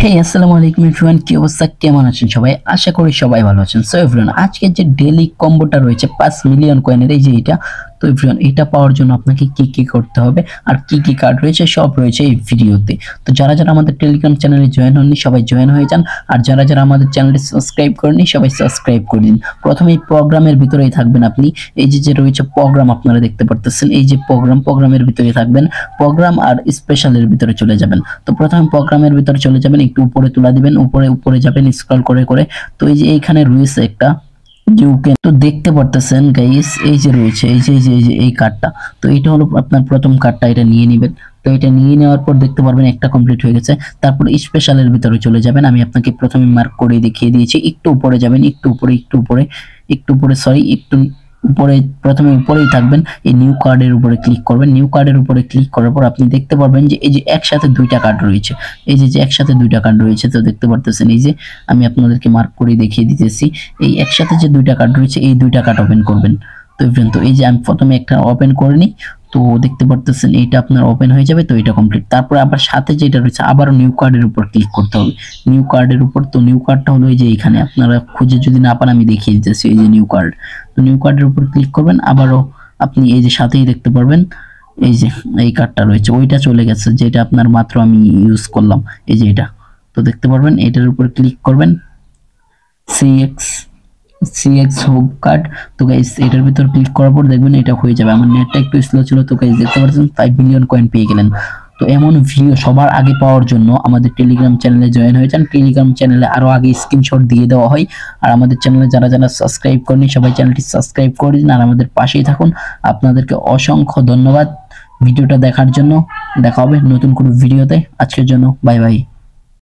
আসসালামু আলাইকুম এভরিওয়ান, কি অবস্থা, কেমন আছেন সবাই? আশা করি সবাই ভালো আছেন। সো এভরিওয়ান, আজকে যে ডেইলি কম্বোটা রয়েছে 5 মিলিয়ন কয়েনের, এই যে এটা। তো এভরিওয়ান, এটা পাওয়ার জন্য আপনাকে কি কি করতে হবে আর কি কি কার্ড রয়েছে সব রয়েছে এই ভিডিওতে। তো যারা যারা আমাদের টেলিগ্রাম চ্যানেলে জয়েন হননি সবাই জয়েন হয়ে যান, আর যারা যারা আমাদের চ্যানেলটি সাবস্ক্রাইব করেননি সবাই সাবস্ক্রাইব করে দিন। প্রথমে এই প্রোগ্রামের ভিতরেই থাকবেন আপনি। এই যে যে রয়েছে প্রোগ্রাম, আপনারা দেখতে পারতেছেন, এই যে প্রোগ্রামের ভিতরে থাকবেন। প্রোগ্রাম আর স্পেশালের ভিতরে চলে যাবেন। তো প্রথমে প্রোগ্রামের ভিতরে চলে যাবেন, একটু উপরে তুলে দিবেন, উপরে উপরে যাবেন স্ক্রল করে করে। তো এই যে এইখানে রয়েছে একটা ইউকেন, তো দেখতে পারতেছেন গাইস, এই যে রয়েছে এই যে এই কার্ডটা। তো এটা হলো আপনার প্রথম কার্ডটা, এটা নিয়ে নেবেন। তো এটা নিয়ে নেওয়ার পর দেখতে পারবেন একটা কমপ্লিট হয়ে গেছে। তারপর স্পেশালের ভিতরে চলে যাবেন। আমি আপনাকে প্রথমে মার্ক করে দেখিয়ে দিয়েছি, একটু উপরে যাবেন, একটু উপরে সরি একটু উপরে, প্রথমে উপরেই থাকবেন। এই নিউ কার্ডের উপরে ক্লিক করবেন। নিউ কার্ডের উপরে ক্লিক করার পর আপনি দেখতে পারবেন যে এই যে একসাথে দুইটা কার্ড রয়েছে, এই যে একসাথে দুইটা কার্ড রয়েছে। তো দেখতে পারতেছেন, এই যে আমি আপনাদেরকে মার্ক করে দেখিয়ে দিতেছি, এই একসাথে যে দুইটা কার্ড রয়েছে এই দুইটা কার্ড ওপেন করবেন। তো এই যে আমি প্রথমে একটা ওপেন করে নিই। তো দেখতে পারতেছেন এইটা আপনার ওপেন হয়ে যাবে। তো এটা কমপ্লিট। তারপরে আবার সাথে যেটা রয়েছে আবারও নিউ কার্ডের উপর ক্লিক করতে হবে। নিউ কার্ডের উপর, তো নিউ কার্ডটা হলো এই যে এখানে, আপনারা খুঁজে যদি না পান আমি দেখিয়ে দিতেছি, এই যে নিউ কার্ড। তো নিউ কার্ডের উপর ক্লিক করবেন, আবারও আপনি এই যে সাথেই দেখতে পারবেন এই যে এই কার্ডটা রয়েছে, ওইটা চলে গেছে যেটা আপনার মাত্র আমি ইউজ করলাম, এই যে এটা। তো দেখতে পারবেন এটার উপর ক্লিক করবেন, সিএক্স হোপ কার্ড। তো গাইস এটার ভিতর ক্লিক করার পর দেখবেন এটা হয়ে যাবে। আমার নেটটা একটু স্লো ছিল। তো গাইস দেখতে পাচ্ছেন 5 মিলিয়ন কয়েন পেয়ে গেলেন। তো এমন ভিডিও সবার আগে পাওয়ার জন্য আমাদের টেলিগ্রাম চ্যানেলে জয়েন হয়ে যান। টেলিগ্রাম চ্যানেলে আরো আগে স্ক্রিনশট দিয়ে দেওয়া হয়। আর আমাদের চ্যানেলে যারা যারা সাবস্ক্রাইব করেনি সবাই চ্যানেলটি সাবস্ক্রাইব করে দিন আর আমাদের পাশেই থাকুন। আপনাদেরকে অসংখ্য ধন্যবাদ ভিডিওটা দেখার জন্য। দেখা হবে নতুন কোনো ভিডিওতে। আজকের জন্য বাই বাই।